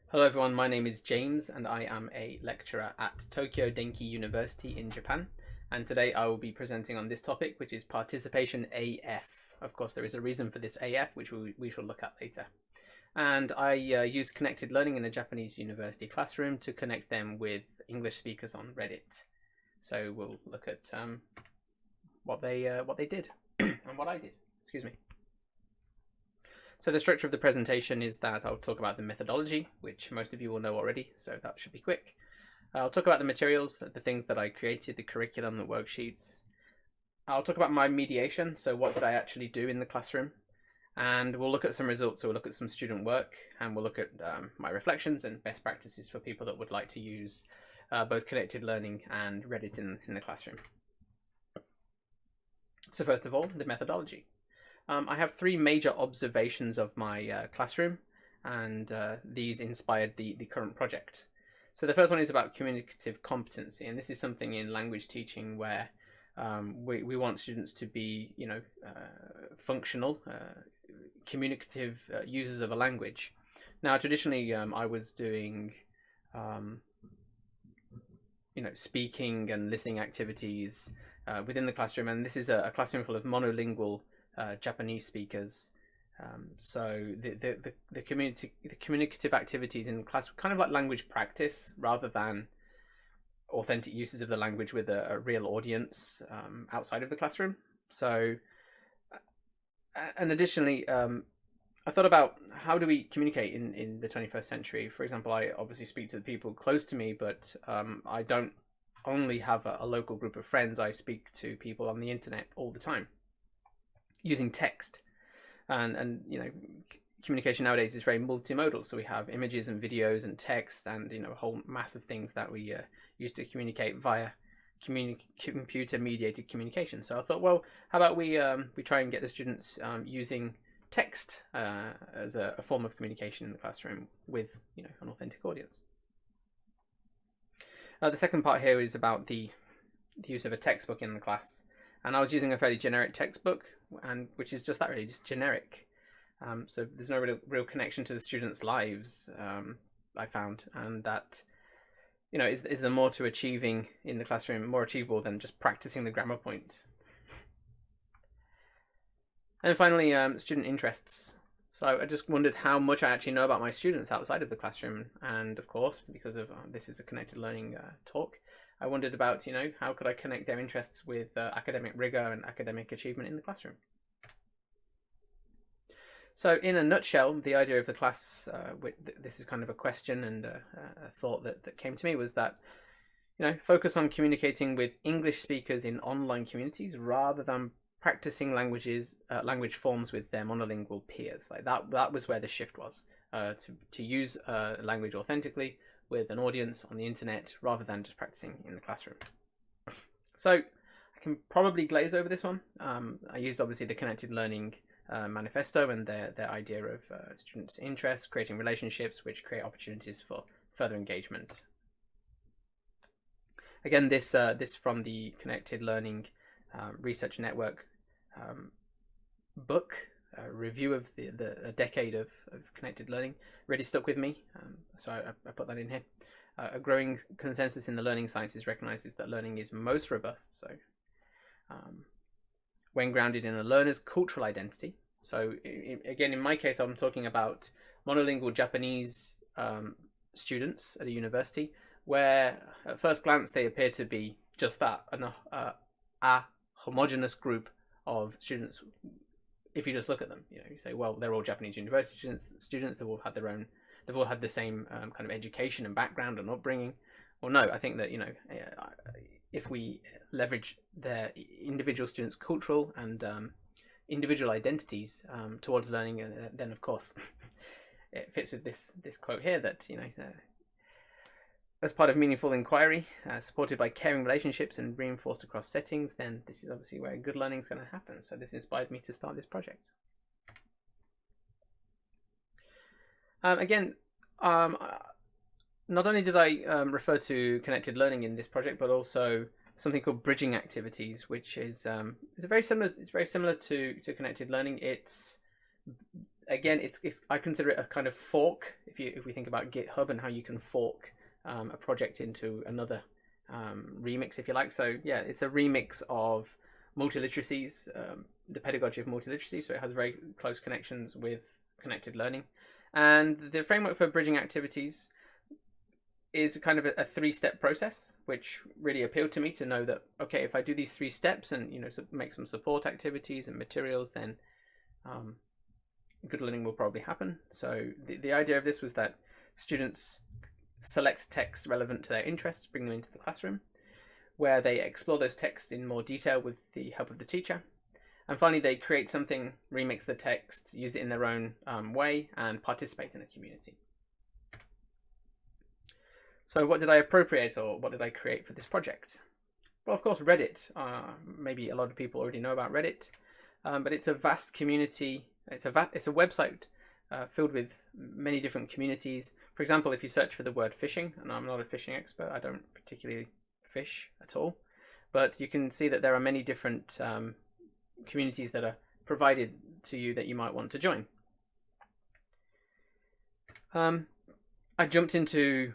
Hello everyone, my name is James and I am a lecturer at Tokyo Denki University in Japan. And today I will be presenting on this topic, which is participation AF. Of course, there is a reason for this AF, which we shall look at later. And I used connected learning in a Japanese university classroom to connect them with English speakers on Reddit. So we'll look at what they did and what I did. Excuse me. So the structure of the presentation is that I'll talk about the methodology, which most of you will know already, so that should be quick. I'll talk about the materials, the things that I created, the curriculum, the worksheets. I'll talk about my mediation, so what did I actually do in the classroom? And we'll look at some results, so we'll look at some student work, and we'll look at my reflections and best practices for people that would like to use both connected learning and Reddit in the classroom. So first of all, the methodology. I have three major observations of my classroom, and these inspired the current project. So the first one is about communicative competency, and this is something in language teaching where we want students to be, functional, communicative users of a language. Now, traditionally, I was doing, speaking and listening activities within the classroom, and this is a classroom full of monolingual Japanese speakers. So the communicative activities in the class were kind of like language practice rather than authentic uses of the language with a real audience outside of the classroom. So, and additionally, I thought about how do we communicate in the 21st century. For example, I obviously speak to the people close to me, but I don't only have a local group of friends. I speak to people on the internet all the time, using text, and communication nowadays is very multimodal, so we have images and videos and text and a whole mass of things that we use to communicate via computer mediated communication. So I thought, well, how about we try and get the students using text as a form of communication in the classroom with an authentic audience. The second part here is about the use of a textbook in the class. And I was using a fairly generic textbook, and which is just that, really, just generic. So there's no real connection to the students' lives, I found, and that is there more to achieving in the classroom, more achievable than just practicing the grammar point. And finally, student interests. So I just wondered how much I actually know about my students outside of the classroom, and of course, because of this is a connected learning talk, I wondered about, how could I connect their interests with academic rigor and academic achievement in the classroom. So in a nutshell, the idea of the class, this is kind of a question and a thought that came to me, was that, focus on communicating with English speakers in online communities rather than practicing language forms with their monolingual peers. Like that was where the shift was, to use language authentically with an audience on the internet rather than just practicing in the classroom. So I can probably glaze over this one. I used obviously the connected learning manifesto and their idea of students' interests, creating relationships which create opportunities for further engagement. Again, this from the Connected Learning Research Network book, review of a decade of connected learning, really stuck with me, so I put that in here. A growing consensus in the learning sciences recognizes that learning is most robust, so when grounded in a learner's cultural identity. So again, in my case, I'm talking about monolingual Japanese students at a university, where at first glance they appear to be just that, a homogenous group of students. If you just look at them, you say, well, they're all Japanese university students. They've all had the same kind of education and background and upbringing. Well, no, I think that if we leverage their individual students' cultural and individual identities towards learning, then of course it fits with this quote here that as part of meaningful inquiry, supported by caring relationships and reinforced across settings, then this is obviously where good learning is going to happen. So this inspired me to start this project. Again, not only did I refer to connected learning in this project, but also something called bridging activities, which is very similar. It's very similar to connected learning. It's again, I consider it a kind of fork. If we think about GitHub and how you can fork a project into another remix, if you like. So yeah, it's a remix of multiliteracies, the pedagogy of multiliteracy. So it has very close connections with connected learning, and the framework for bridging activities is kind of a three-step process, which really appealed to me, to know that, okay, if I do these 3 steps and, you know, make some support activities and materials, then good learning will probably happen. So the idea of this was that students select texts relevant to their interests, bring them into the classroom, where they explore those texts in more detail with the help of the teacher. And finally, they create something, remix the text, use it in their own way, and participate in a community. So what did I appropriate, or what did I create for this project? Well, of course, Reddit. Maybe a lot of people already know about Reddit, but it's a vast community. It's a website filled with many different communities. For example, if you search for the word fishing, and I'm not a fishing expert, I don't particularly fish at all, but you can see that there are many different communities that are provided to you that you might want to join. I jumped into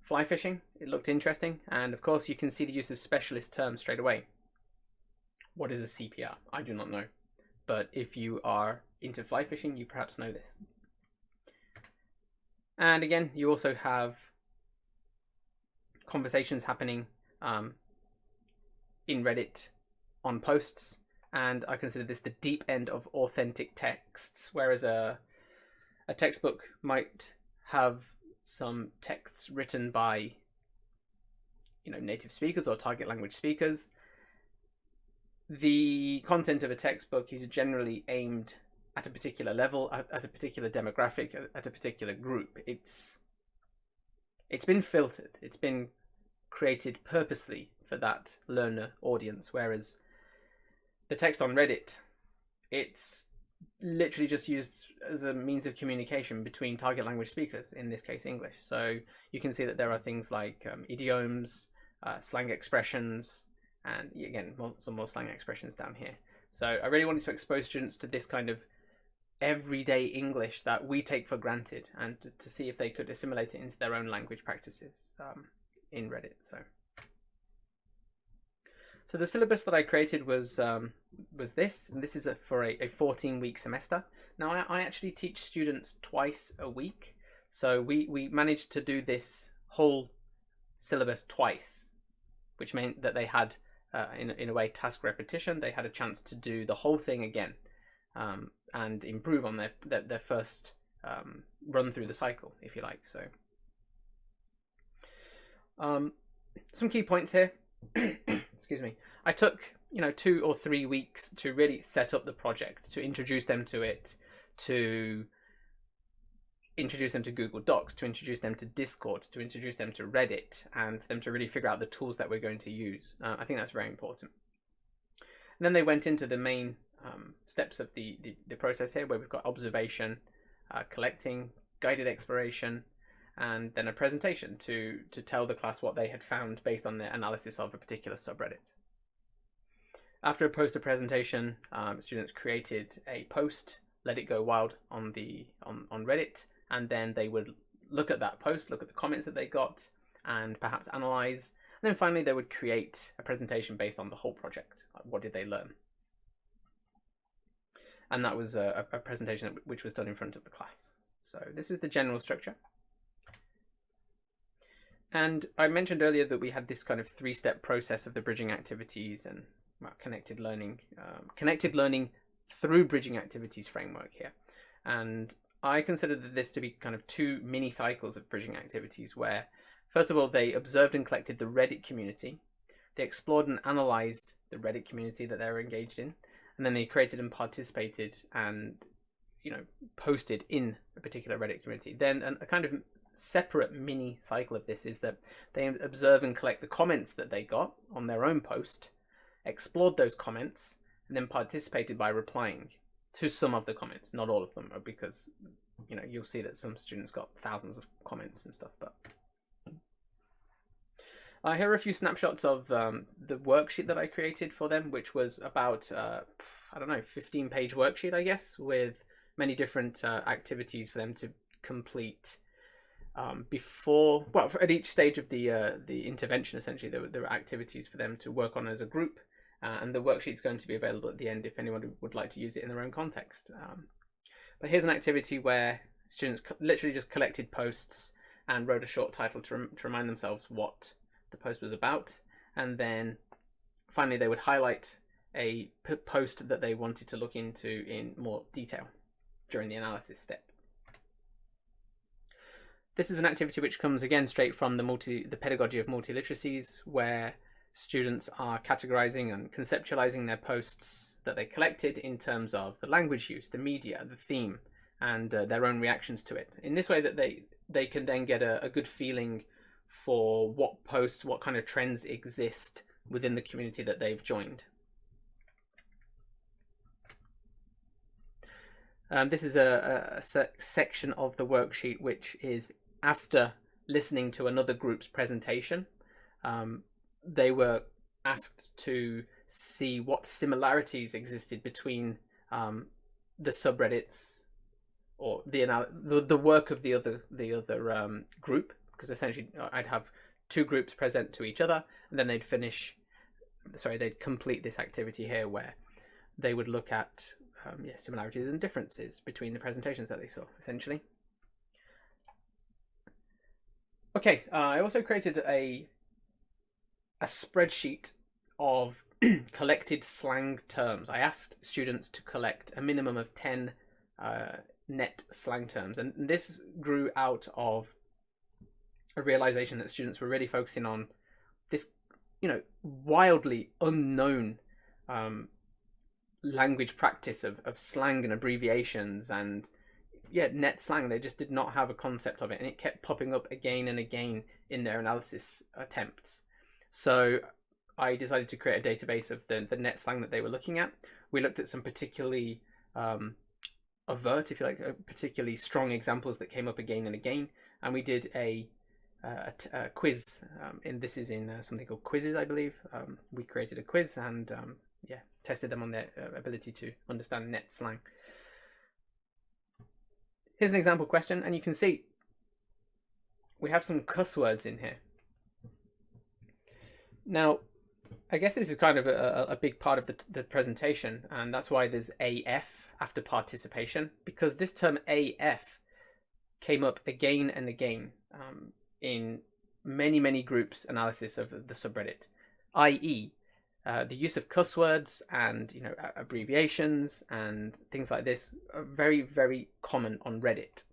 fly fishing. It looked interesting, and of course you can see the use of specialist terms straight away. What is a CPR? I do not know, but if you are into fly fishing, you perhaps know this. And again, you also have conversations happening in Reddit on posts, and I consider this the deep end of authentic texts, whereas a textbook might have some texts written by, you know, native speakers or target language speakers. The content of a textbook is generally aimed at a particular level, at a particular demographic, at a particular group. It's been filtered. It's been created purposely for that learner audience, whereas the text on Reddit, it's literally just used as a means of communication between target language speakers, in this case English. So you can see that there are things like idioms, slang expressions, and again some more slang expressions down here. So I really wanted to expose students to this kind of everyday English that we take for granted, and to see if they could assimilate it into their own language practices in Reddit. So the syllabus that I created was this, and this is for a 14-week semester. Now I actually teach students twice a week, so we managed to do this whole syllabus twice, which meant that they had, in a way, task repetition. They had a chance to do the whole thing again, and improve on their first run through the cycle, if you like. So some key points here. Excuse me. I took 2 or 3 weeks to really set up the project, to introduce them to it, to introduce them to Google Docs, to introduce them to Discord, to introduce them to Reddit, and for them to really figure out the tools that we're going to use. I think that's very important. And then they went into the main steps of the process here, where we've got observation, collecting, guided exploration, and then a presentation to tell the class what they had found based on their analysis of a particular subreddit. After a poster presentation, students created a post, let it go wild on Reddit, and then they would look at that post, look at the comments that they got, and perhaps analyze. And then finally they would create a presentation based on the whole project. What did they learn? And that was a presentation which was done in front of the class. So this is the general structure. And I mentioned earlier that we had this kind of 3-step process of the bridging activities and connected learning through bridging activities framework here. And I consider this to be kind of 2 mini cycles of bridging activities, where first of all they observed and collected the Reddit community, they explored and analyzed the Reddit community that they were engaged in, and then they created and participated and posted in a particular Reddit community. Then a kind of separate mini cycle of this is that they observe and collect the comments that they got on their own post, explored those comments, and then participated by replying to some of the comments. Not all of them, because you'll see that some students got thousands of comments and stuff. But here are a few snapshots of the worksheet that I created for them, which was about 15-page worksheet, I guess, with many different activities for them to complete before, well, at each stage of the intervention. Essentially, there were activities for them to work on as a group, and the worksheet's going to be available at the end if anyone would like to use it in their own context. But here's an activity where students literally just collected posts and wrote a short title to remind themselves what the post was about, and then finally they would highlight a post that they wanted to look into in more detail during the analysis step. This is an activity which comes again straight from the pedagogy of multiliteracies, where students are categorizing and conceptualizing their posts that they collected in terms of the language use, the media, the theme, and their own reactions to it. In this way that they can then get a good feeling for what posts, what kind of trends exist within the community that they've joined. This is a section of the worksheet which is after listening to another group's presentation. They were asked to see what similarities existed between the subreddits or the work of the other group, because essentially I'd have two groups present to each other, and then they'd complete this activity here where they would look at similarities and differences between the presentations that they saw, essentially. Okay, I also created a spreadsheet of collected slang terms. I asked students to collect a minimum of 10 net slang terms, and this grew out of a realization that students were really focusing on this, wildly unknown language practice of slang and abbreviations, and net slang. They just did not have a concept of it, and it kept popping up again and again in their analysis attempts. So I decided to create a database of the net slang that they were looking at. We looked at some particularly overt, if you like, particularly strong examples that came up again and again, and we did a quiz. And this is in something called Quizzes, I believe. We created a quiz and tested them on their ability to understand net slang. Here's an example question, and you can see we have some cuss words in here. Now, I guess this is kind of a big part of the presentation, and that's why there's AF after participation, because this term AF came up again and again in many groups' analysis of the subreddit, i.e. The use of cuss words and abbreviations and things like this are very common on Reddit.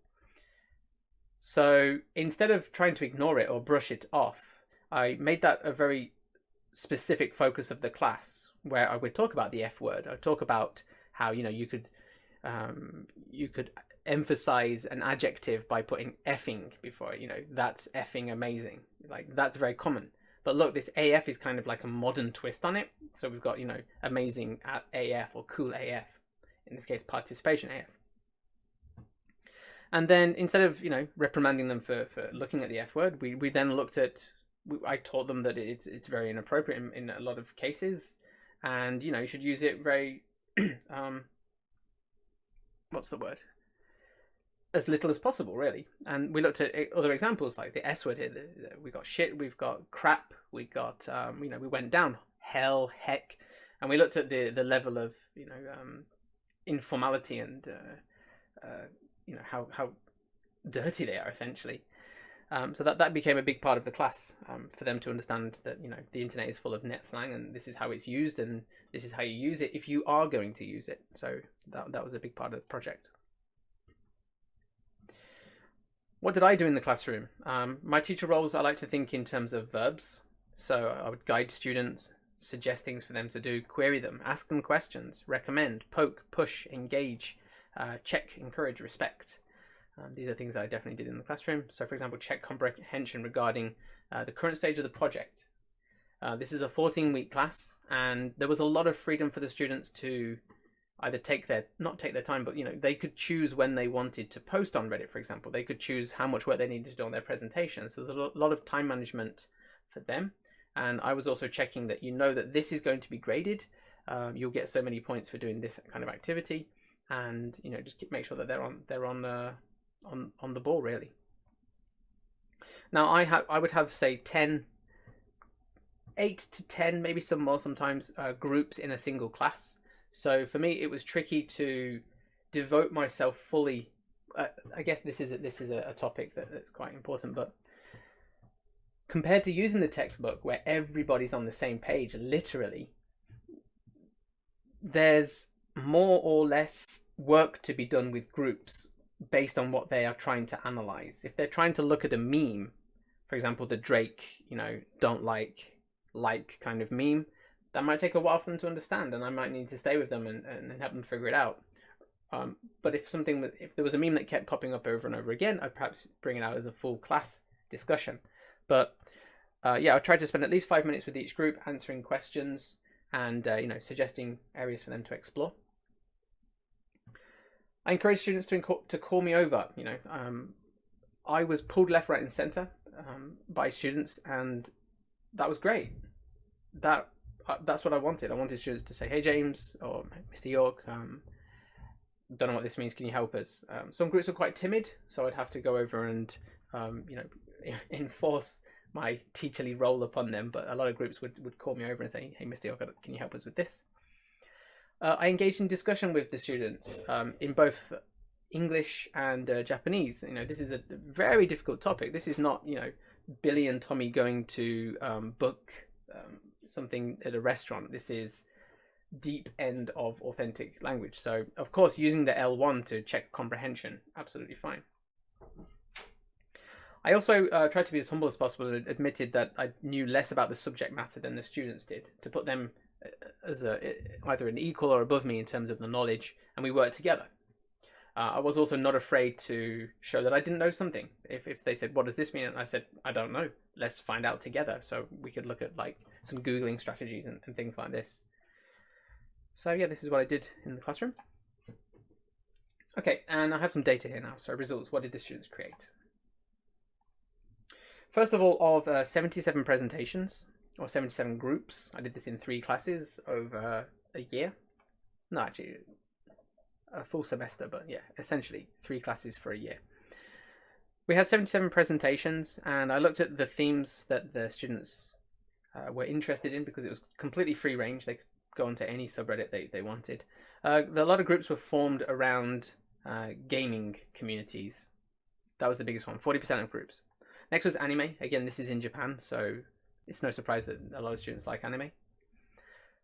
So instead of trying to ignore it or brush it off, I made that a very specific focus of the class, where I would talk about the F word. I'd talk about how you could emphasize an adjective by putting effing before it. That's effing amazing. Like, that's very common. But look, this AF is kind of like a modern twist on it. So we've got, amazing AF or cool AF. In this case, participation AF. And then instead of, reprimanding them for looking at the F word, we then looked at, I taught them that it's very inappropriate in a lot of cases. And, you should use it very, what's the word? As little as possible, really. And we looked at other examples like the S word here. We got shit, we've got crap, we got we went down hell, heck, and we looked at the level of informality and how dirty they are, essentially. So that became a big part of the class, for them to understand that the internet is full of net slang, and this is how it's used, and this is how you use it if you are going to use it. So that was a big part of the project. What did I do in the classroom? My teacher roles, I like to think in terms of verbs. So I would guide students, suggest things for them to do, query them, ask them questions, recommend, poke, push, engage, check, encourage, respect. These are things that I definitely did in the classroom. So for example, check comprehension regarding the current stage of the project. This is a 14-week class, and there was a lot of freedom for the students to either not take their time, but they could choose when they wanted to post on Reddit, for example. They could choose how much work they needed to do on their presentation. So there's a lot of time management for them. And I was also checking that that this is going to be graded. You'll get so many points for doing this kind of activity. and just make sure that they're on the ball really. Now I would have say 8 to 10, maybe some more sometimes, groups in a single class. So for me, it was tricky to devote myself fully. I guess this is a topic that's quite important, but compared to using the textbook where everybody's on the same page, literally, there's more or less work to be done with groups based on what they are trying to analyze. If they're trying to look at a meme, for example, the Drake, don't like kind of meme, that might take a while for them to understand, and I might need to stay with them and help them figure it out. But if there was a meme that kept popping up over and over again, I'd perhaps bring it out as a full class discussion. But I tried to spend at least 5 minutes with each group answering questions and suggesting areas for them to explore. I encourage students to call me over. I was pulled left, right, and centre by students, and that was great. That's what I wanted. I wanted students to say, "Hey James," or "Mr. York, don't know what this means. Can you help us?" Some groups were quite timid, so I'd have to go over and enforce my teacherly role upon them. But a lot of groups would call me over and say, "Hey Mr. York, can you help us with this?" I engaged in discussion with the students in both English and Japanese. This is a very difficult topic. This is not Billy and Tommy going to book something at a restaurant. This is deep end of authentic language. So of course, using the L1 to check comprehension, absolutely fine. I also tried to be as humble as possible and admitted that I knew less about the subject matter than the students did, to put them as either an equal or above me in terms of the knowledge, and we worked together. I was also not afraid to show that I didn't know something. If they said, "What does this mean?" and I said, "I don't know. Let's find out together." So we could look at some Googling strategies and things like this. So yeah, this is what I did in the classroom. Okay, and I have some data here now. So results, what did the students create? First of all, of 77 presentations, or 77 groups, I did this in 3 classes over a year. No, actually, a full semester, but yeah, essentially 3 classes for a year. We had 77 presentations, and I looked at the themes that the students were interested in, because it was completely free range. They could go onto any subreddit they wanted. A lot of groups were formed around gaming communities. That was the biggest one, 40% of groups. Next was anime. Again, this is in Japan, so it's no surprise that a lot of students like anime.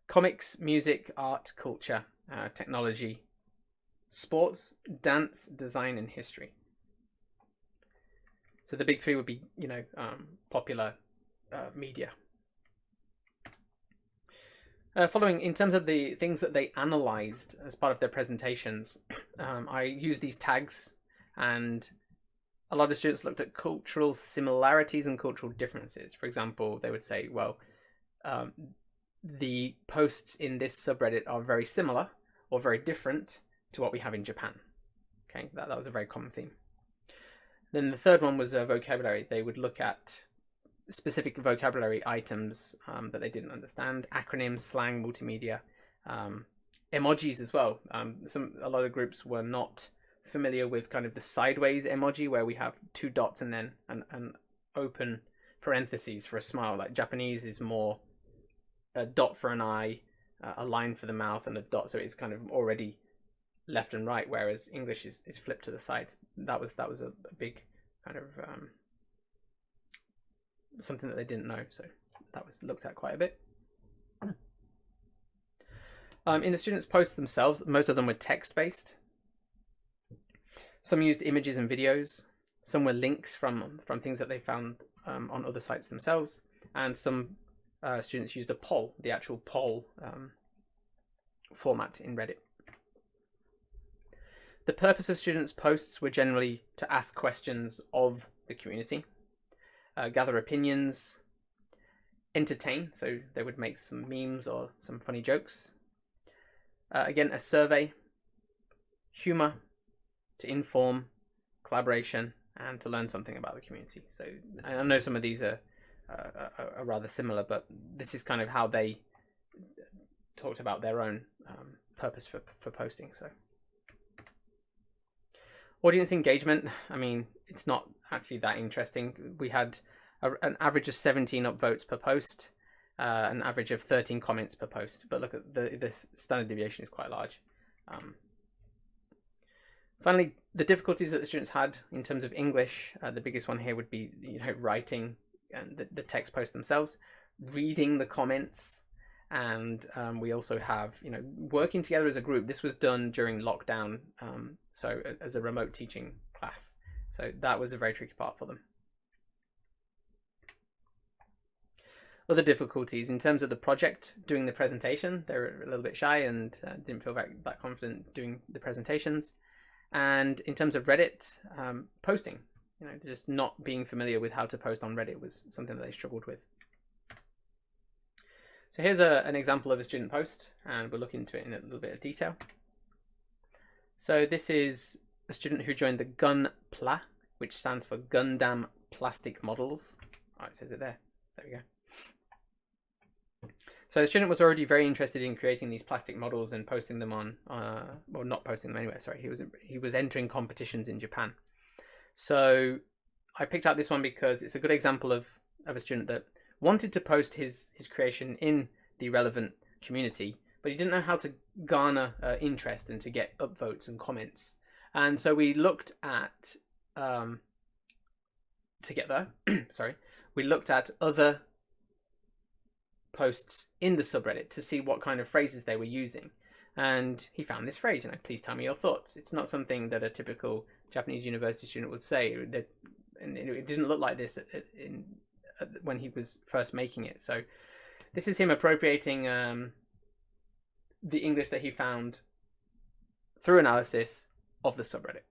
Comics, music, art, culture, technology, sports, dance, design, and history. So the big 3 would be, popular media. Following, in terms of the things that they analyzed as part of their presentations, I used these tags, and a lot of students looked at cultural similarities and cultural differences. For example, they would say, well, the posts in this subreddit are very similar or very different to what we have in Japan. Okay, that was a very common theme. Then the third one was vocabulary. They would look at specific vocabulary items that they didn't understand, acronyms, slang, multimedia, emojis as well. A lot of groups were not familiar with kind of the sideways emoji, where we have 2 dots and then an open parentheses for a smile. Like Japanese is more a dot for an eye, a line for the mouth, and a dot, so it's kind of already left and right, whereas English is flipped to the side. That was a big kind of something that they didn't know, so that was looked at quite a bit. In the students' posts themselves, most of them were text-based. Some used images and videos. Some were links from things that they found on other sites themselves, and some students used a poll, the actual poll format in Reddit. The purpose of students' posts were generally to ask questions of the community, gather opinions, entertain, so they would make some memes or some funny jokes. Again, a survey, humor, to inform, collaboration, and to learn something about the community. So I know some of these are rather similar, but this is kind of how they talked about their own purpose for posting. So Audience engagement, I mean, it's not actually that interesting. We had an average of 17 upvotes per post, an average of 13 comments per post. But look at the standard deviation is quite large. Finally, the difficulties that the students had in terms of English, the biggest one here would be, writing and the text posts themselves, reading the comments, and we also have, working together as a group. This was done during lockdown, so as a remote teaching class. So that was a very tricky part for them. Other difficulties in terms of the project, doing the presentation, they were a little bit shy and didn't feel that confident doing the presentations. And in terms of Reddit, posting, just not being familiar with how to post on Reddit was something that they struggled with. So here's an example of a student post, and we'll look into it in a little bit of detail. So this is a student who joined the GUNPLA, which stands for Gundam Plastic Models. Oh, it says it there. There we go. So the student was already very interested in creating these plastic models and posting them on, well, not posting them anywhere. Sorry, he was entering competitions in Japan. So I picked out this one because it's a good example of a student that wanted to post his creation in the relevant community, but he didn't know how to garner interest and to get upvotes and comments. And so we looked at we looked at other posts in the subreddit to see what kind of phrases they were using, and he found this phrase, please tell me your thoughts. It's not something that a typical Japanese university student would say, and it didn't look like this when he was first making it. So this is him appropriating the English that he found through analysis of the subreddit.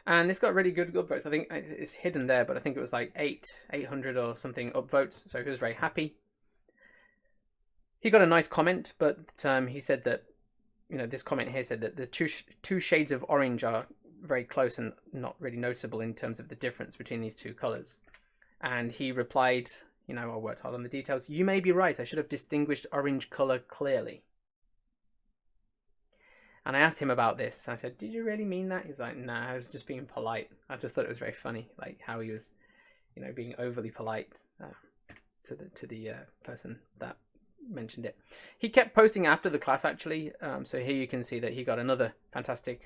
And this got really good upvotes. I think it's hidden there, but I think it was like 800 or something upvotes. So he was very happy. He got a nice comment, but he said that, this comment here said that the two shades of orange are very close and not really noticeable in terms of the difference between these two colors. And he replied, I worked hard on the details. You may be right. I should have distinguished orange color clearly. And I asked him about this. I said, did you really mean that? He's like, nah, I was just being polite. I just thought it was very funny, like how he was, being overly polite to the person that mentioned it. He kept posting after the class, actually. So here you can see that he got another fantastic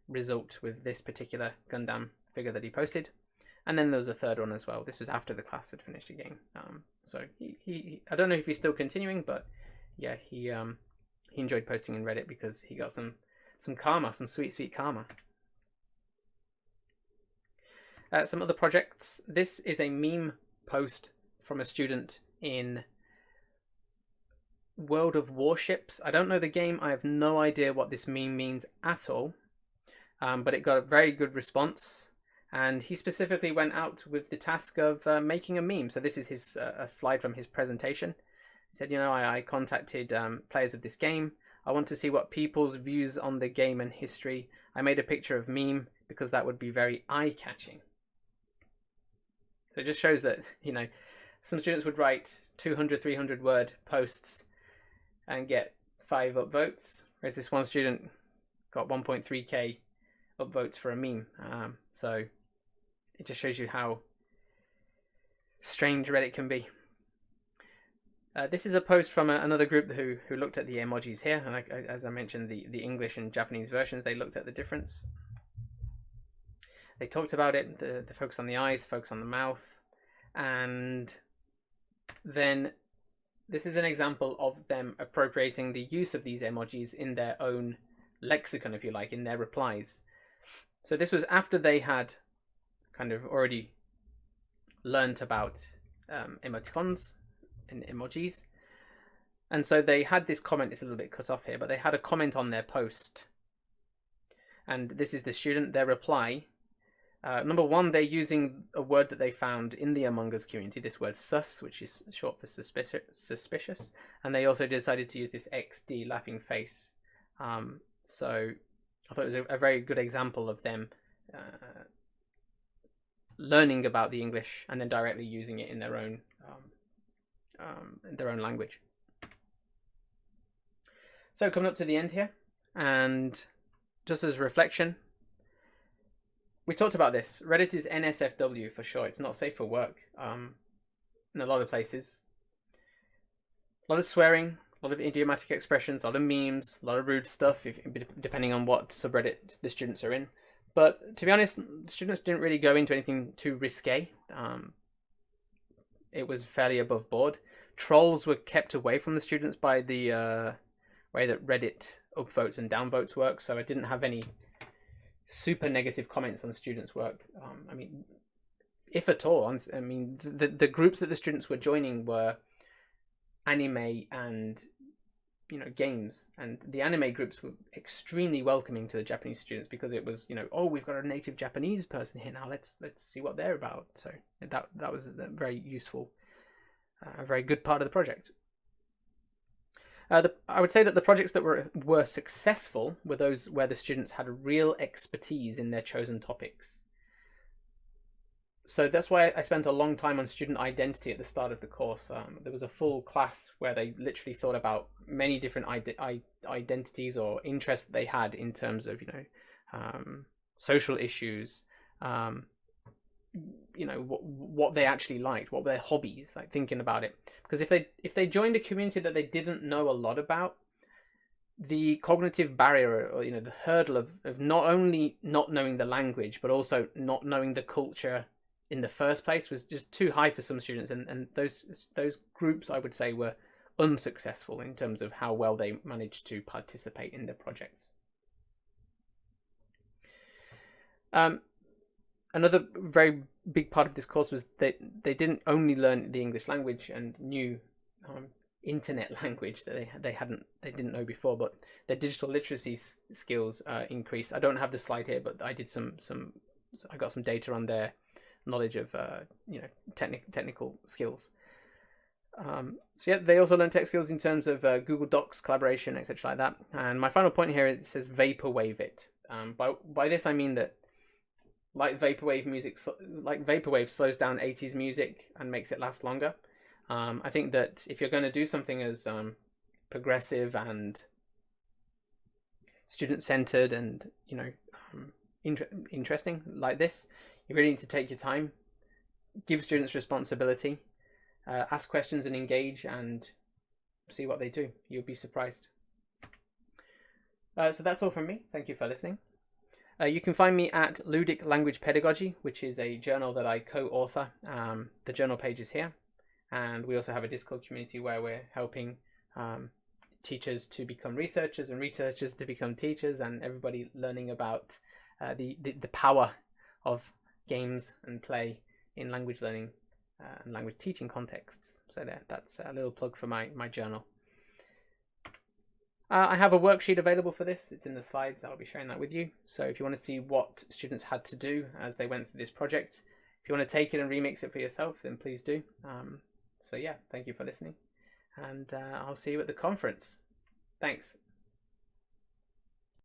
result with this particular Gundam figure that he posted. And then there was a third one as well. This was after the class had finished the game. So he I don't know if he's still continuing, but yeah, he enjoyed posting in Reddit because he got some karma, some sweet karma. Some other projects. This is a meme post from a student in World of Warships. I don't know the game. I have no idea what this meme means at all. But it got a very good response. And he specifically went out with the task of making a meme. So this is his a slide from his presentation. He said, I contacted players of this game. I want to see what people's views on the game and history. I made a picture of meme because that would be very eye-catching. So it just shows that, some students would write 200, 300 word posts and get 5 upvotes, whereas this one student got 1.3k upvotes for a meme. So it just shows you how strange Reddit can be. This is a post from another group who looked at the emojis here, and as I mentioned, the English and Japanese versions, they looked at the difference. They talked about it, the focus on the eyes, the focus on the mouth, and then this is an example of them appropriating the use of these emojis in their own lexicon, if you like, in their replies. So this was after they had kind of already learnt about emoticons and emojis, and so they had this comment. It's a little bit cut off here, but they had a comment on their post, and this is the student, their reply. Number one, they're using a word that they found in the Among Us community, this word sus, which is short for suspicious, and they also decided to use this XD laughing face. So I thought it was a very good example of them learning about the English and then directly using it in their own language. So coming up to the end here, and just as a reflection, we talked about this. Reddit is NSFW for sure. It's not safe for work. In a lot of places, a lot of swearing, a lot of idiomatic expressions, a lot of memes, a lot of rude stuff, depending on what subreddit the students are in. But to be honest, the students didn't really go into anything too risque. It was fairly above board. Trolls were kept away from the students by the way that Reddit upvotes and downvotes work, so I didn't have any super negative comments on students' work. I mean, if at all. I mean, the groups that the students were joining were anime and games, and the anime groups were extremely welcoming to the Japanese students because it was oh, we've got a native Japanese person here now, let's see what they're about. So that was a very useful, a very good part of the project. I would say that the projects that were successful were those where the students had real expertise in their chosen topics. So that's why I spent a long time on student identity at the start of the course. There was a full class where they literally thought about many different identities or interests that they had in terms of social issues, what they actually liked, what were their hobbies, like thinking about it. Because if they joined a community that they didn't know a lot about, the cognitive barrier, or the hurdle of not only not knowing the language but also not knowing the culture in the first place was just too high for some students, and those groups, I would say, were unsuccessful in terms of how well they managed to participate in the projects. Another very big part of this course was that they didn't only learn the English language and new internet language that they didn't know before, but their digital literacy skills increased. I don't have the slide here, but I did I got some data on their knowledge of technical skills. So yeah, they also learned tech skills in terms of Google Docs, collaboration, etc. like that. And my final point here, it says vaporwave it. By this I mean that like vaporwave slows down 80s music and makes it last longer. I think that if you're going to do something as progressive and student-centered and interesting like this, you really need to take your time, give students responsibility, ask questions and engage, and see what they do. You'll be surprised. So that's all from me. Thank you for listening. You can find me at Ludic Language Pedagogy, which is a journal that I co-author. The journal page is here. And we also have a Discord community where we're helping teachers to become researchers and researchers to become teachers, and everybody learning about the power of games and play in language learning and language teaching contexts. So that's a little plug for my journal. I have a worksheet available for this. It's in the slides. I'll be sharing that with you. So if you want to see what students had to do as they went through this project, if you want to take it and remix it for yourself, then please do. So yeah, thank you for listening, and I'll see you at the conference. Thanks.